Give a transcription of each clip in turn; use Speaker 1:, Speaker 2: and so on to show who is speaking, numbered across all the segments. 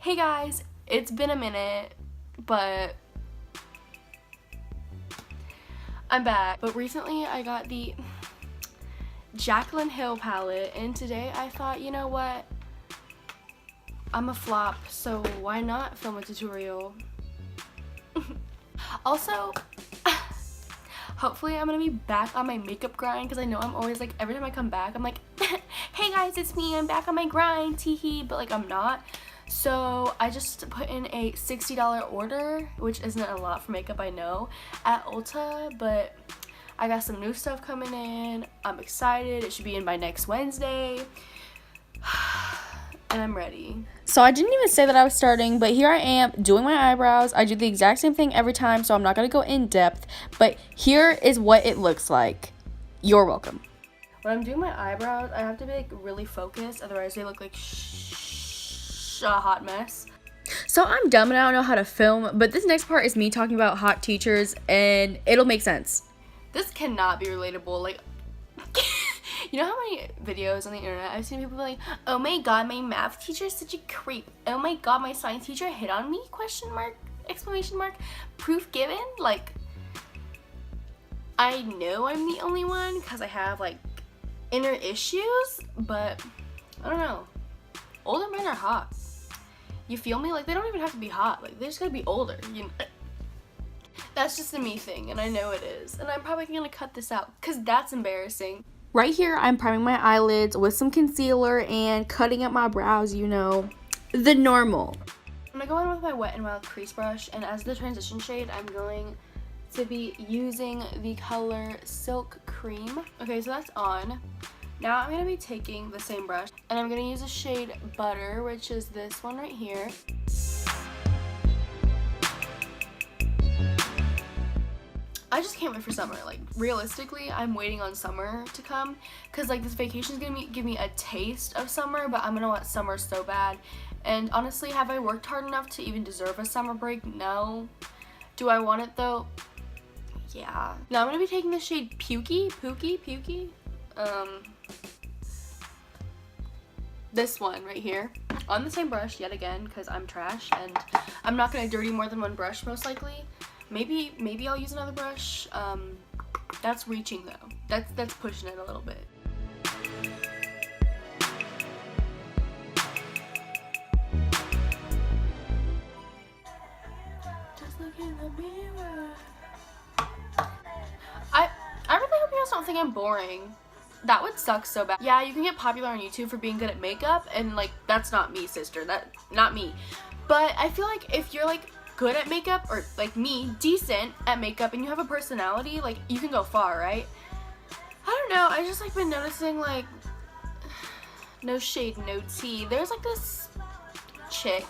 Speaker 1: Hey guys, it's been a minute, but I'm back. But recently I got the YIKES palette, and today I thought, you know what? I'm a flop, so why not film a tutorial? Also, hopefully I'm gonna be back on my makeup grind, because I know I'm always like, every time I come back, I'm like, hey guys, it's me, I'm back on my grind, teehee, but like I'm not. So I just put in a $60 order, which isn't a lot for makeup, I know, at Ulta, but I got some new stuff coming in. I'm excited. It should be in by next Wednesday. And I'm ready. So I didn't even say that I was starting, but here I am doing my eyebrows. I do the exact same thing every time, so I'm not going to go in depth, but here is what it looks like. You're welcome. When I'm doing my eyebrows, I have to be like really focused, otherwise they look like a hot mess. So I'm dumb and I don't know how to film, but this next part is me talking about hot teachers and it'll make sense. This cannot be relatable. Like, you know how many videos on the internet I've seen people be like, oh my god, my math teacher is such a creep. Oh my god, my science teacher hit on me? Question mark, exclamation mark, proof given. Like, I know I'm the only one because I have like inner issues, but I don't know. Older men are hot. You feel me? Like, they don't even have to be hot. Like, they just gotta be older. You know? That's just a me thing, and I know it is. And I'm probably gonna cut this out, because that's embarrassing. Right here, I'm priming my eyelids with some concealer and cutting up my brows, you know, the normal. I'm gonna go in with my Wet n Wild crease brush, and as the transition shade, I'm going to be using the color Silk Cream. Okay, so that's on. Now I'm going to be taking the same brush and I'm going to use a shade Butter, which is this one right here. I just can't wait for summer. Like, realistically, I'm waiting on summer to come because like this vacation is going to give me a taste of summer, but I'm going to want summer so bad. And honestly, have I worked hard enough to even deserve a summer break? No. Do I want it though? Yeah. Now I'm going to be taking the shade Pukey. This one right here on the same brush yet again because I'm trash and I'm not gonna dirty more than one brush most likely. Maybe I'll use another brush. That's reaching though. That's pushing it a little bit. Just look in the mirror. I really hope you guys don't think I'm boring. That would suck so bad. Yeah, you can get popular on YouTube for being good at makeup, and like, that's not me, sister. That's not me. But I feel like if you're like good at makeup, or like me, decent at makeup, and you have a personality, like, you can go far, right? I don't know, I just like been noticing like, no shade, no tea. There's like this chick.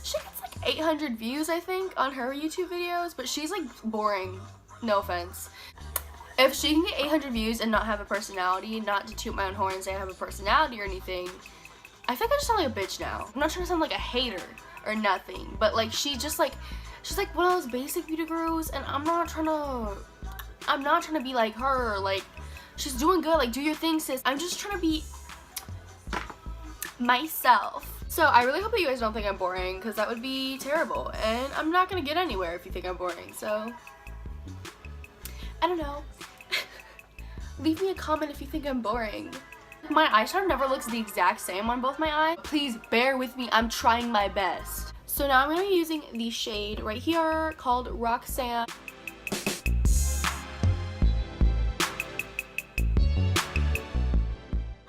Speaker 1: She gets like 800 views, I think, on her YouTube videos, but she's like boring. No offense. If she can get 800 views and not have a personality, not to toot my own horn and say I have a personality or anything, I think I just sound like a bitch now. I'm not trying to sound like a hater or nothing, but like she's like one of those basic beauty gurus, and I'm not trying to be like her. Like, she's doing good, like, do your thing, sis. I'm just trying to be myself. So I really hope that you guys don't think I'm boring, because that would be terrible, and I'm not gonna get anywhere if you think I'm boring. So I don't know. Leave me a comment if you think I'm boring. My eyeshadow never looks the exact same on both my eyes. Please bear with me, I'm trying my best. So now I'm going to be using the shade right here called Roxanne.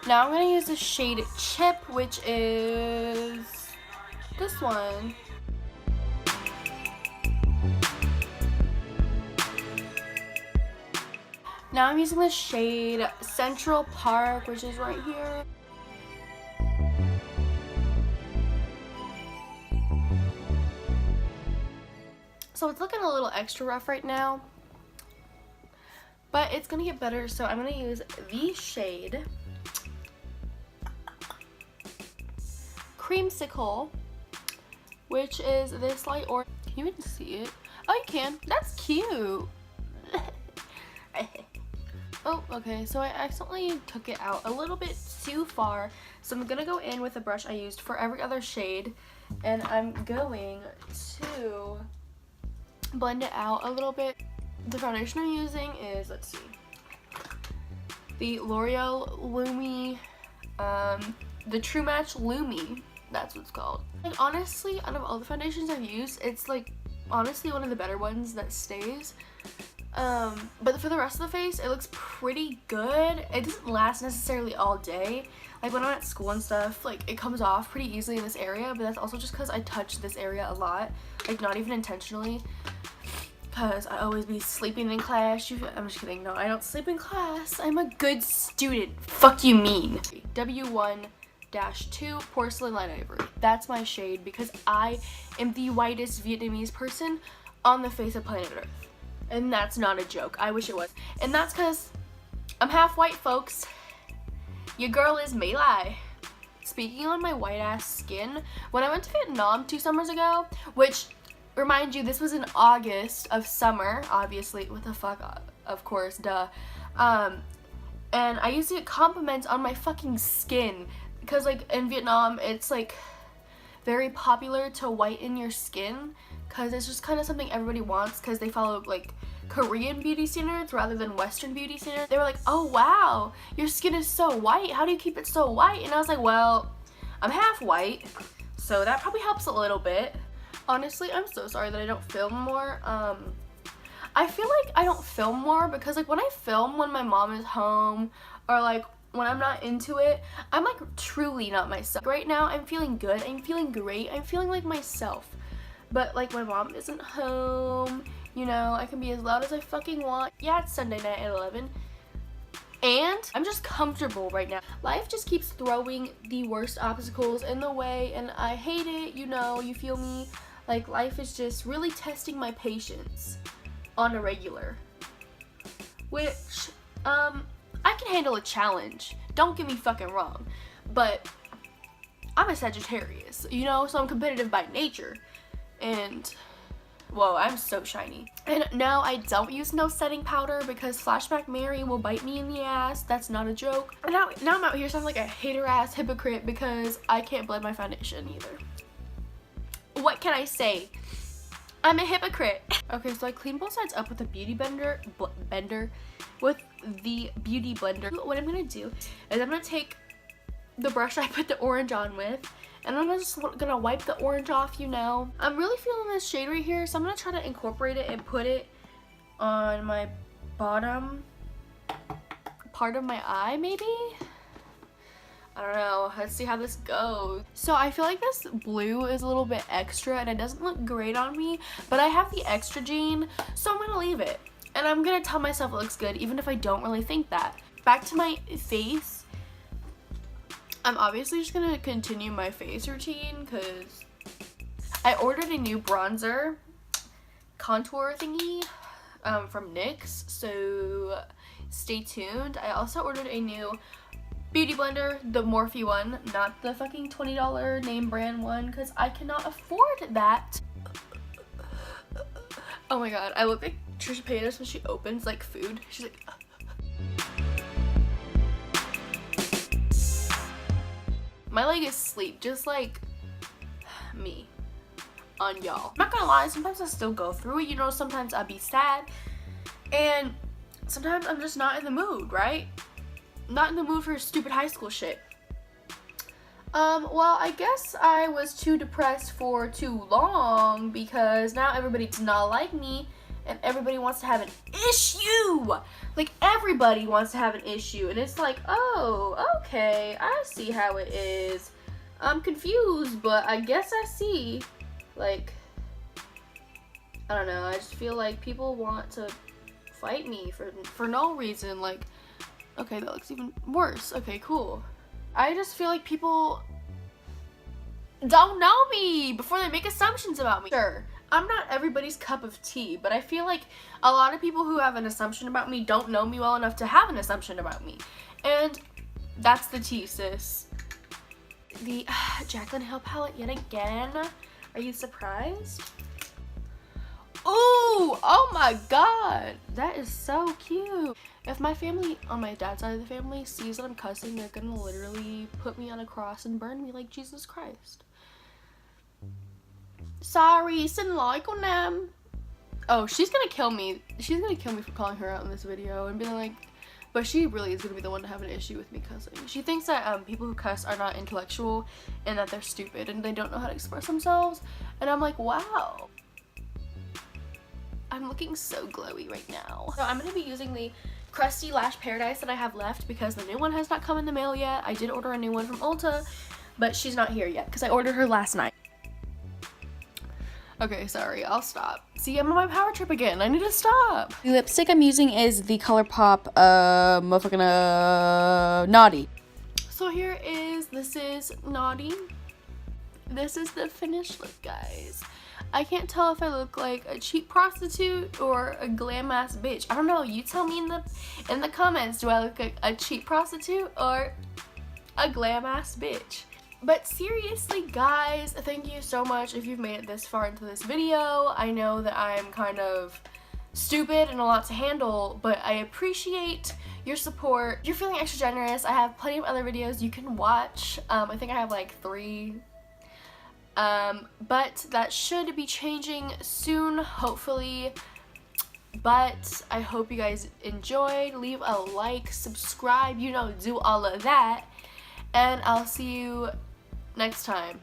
Speaker 1: Now I'm going to use the shade Chip, which is this one. Now I'm using the shade Central Park, which is right here. So it's looking a little extra rough right now, but it's gonna get better. So I'm gonna use the shade Creamsicle, which is this light orange. Can you even see it? Oh, you can. That's cute. Oh, okay, so I accidentally took it out a little bit too far, so I'm gonna go in with a brush I used for every other shade and I'm going to blend it out a little bit. The foundation I'm using is, let's see, the L'Oreal Lumi, the True Match Lumi, that's what it's called. Like, honestly, out of all the foundations I've used, it's like honestly one of the better ones that stays. But for the rest of the face, it looks pretty good. It doesn't last necessarily all day. Like when I'm at school and stuff, like it comes off pretty easily in this area, but that's also just because I touch this area a lot, like not even intentionally, because I always be sleeping in class. I'm just kidding. No, I don't sleep in class. I'm a good student. Fuck you mean. W1-2 Porcelain Light Ivory. That's my shade because I am the whitest Vietnamese person on the face of planet Earth. And that's not a joke. I wish it was. And that's because I'm half white, folks. Your girl is may lie. Speaking on my white ass skin, when I went to Vietnam 2 summers ago, which, remind you, this was in August of summer, obviously. What the fuck? Of course, duh. And I used to get compliments on my fucking skin. Because, like, in Vietnam, it's, like, very popular to whiten your skin. Because it's just kind of something everybody wants. Because they follow, like, Korean beauty standards rather than Western beauty standards. They were like, oh, wow, your skin is so white. How do you keep it so white? And I was like, well, I'm half white. So that probably helps a little bit. Honestly, I'm so sorry that I don't film more. I feel like I don't film more because, like, when I film when my mom is home or, like, when I'm not into it, I'm, like, truly not myself. Right now, I'm feeling good. I'm feeling great. I'm feeling like myself. But, like, my mom isn't home. You know, I can be as loud as I fucking want. Yeah, it's Sunday night at 11. And I'm just comfortable right now. Life just keeps throwing the worst obstacles in the way, and I hate it, you know, you feel me? Like, life is just really testing my patience on a regular. Which, I can handle a challenge. Don't get me fucking wrong. But I'm a Sagittarius, you know, so I'm competitive by nature. And whoa, I'm so shiny. And no, I don't use no setting powder because Flashback Mary will bite me in the ass. That's not a joke. And now I'm out here sounding like a hater ass hypocrite because I can't blend my foundation either. What can I say? I'm a hypocrite. Okay, so I clean both sides up with the beauty blender. With the beauty blender. What I'm gonna do is I'm gonna take the brush I put the orange on with, and I'm just gonna wipe the orange off, you know. I'm really feeling this shade right here, so I'm gonna try to incorporate it and put it on my bottom part of my eye, maybe? I don't know. Let's see how this goes. So I feel like this blue is a little bit extra and it doesn't look great on me, but I have the extra gene, so I'm gonna leave it. And I'm gonna tell myself it looks good, even if I don't really think that. Back to my face. I'm obviously just gonna continue my face routine because I ordered a new bronzer contour thingy from NYX, so stay tuned. I also ordered a new beauty blender, the Morphe one, not the fucking $20 name brand one because I cannot afford that. Oh my god, I look like Trisha Paytas when she opens like food. She's like my leg is asleep, just like me on y'all. I'm not gonna lie, sometimes I still go through it, you know, sometimes I be sad, and sometimes I'm just not in the mood, right? Not in the mood for stupid high school shit. Well, I guess I was too depressed for too long because now everybody does not like me and everybody wants to have an issue. Like, everybody wants to have an issue, and it's like, oh, okay, I see how it is. I'm confused, but I guess I see. Like, I don't know, I just feel like people want to fight me for no reason. Like, okay, that looks even worse. Okay, cool. I just feel like people don't know me before they make assumptions about me. Sure, I'm not everybody's cup of tea, but I feel like a lot of people who have an assumption about me don't know me well enough to have an assumption about me. And that's the tea, sis. The Jaclyn Hill palette yet again. Are you surprised? Ooh, oh my god, that is so cute. If my family on my dad's side of the family sees that I'm cussing, they're gonna literally put me on a cross and burn me like Jesus Christ. Sorry, send like on them. Oh, she's gonna kill me. She's gonna kill me for calling her out in this video and being like, but she really is gonna be the one to have an issue with me cussing. She thinks that people who cuss are not intellectual and that they're stupid and they don't know how to express themselves. And I'm like, wow. I'm looking so glowy right now. So I'm gonna be using the Crusty Lash Paradise that I have left because the new one has not come in the mail yet. I did order a new one from Ulta, but she's not here yet because I ordered her last night. Okay, sorry, I'll stop. See, I'm on my power trip again. I need to stop. The lipstick I'm using is the ColourPop motherfucking Naughty. So this is Naughty. This is the finished look, guys. I can't tell if I look like a cheap prostitute or a glam ass bitch. I don't know, you tell me in the comments, do I look like a cheap prostitute or a glam ass bitch? But seriously, guys, thank you so much if you've made it this far into this video. I know that I'm kind of stupid and a lot to handle, but I appreciate your support. If you're feeling extra generous, I have plenty of other videos you can watch. I think I have like 3. But that should be changing soon, hopefully. But I hope you guys enjoyed. Leave a like, subscribe, you know, do all of that. And I'll see you next time.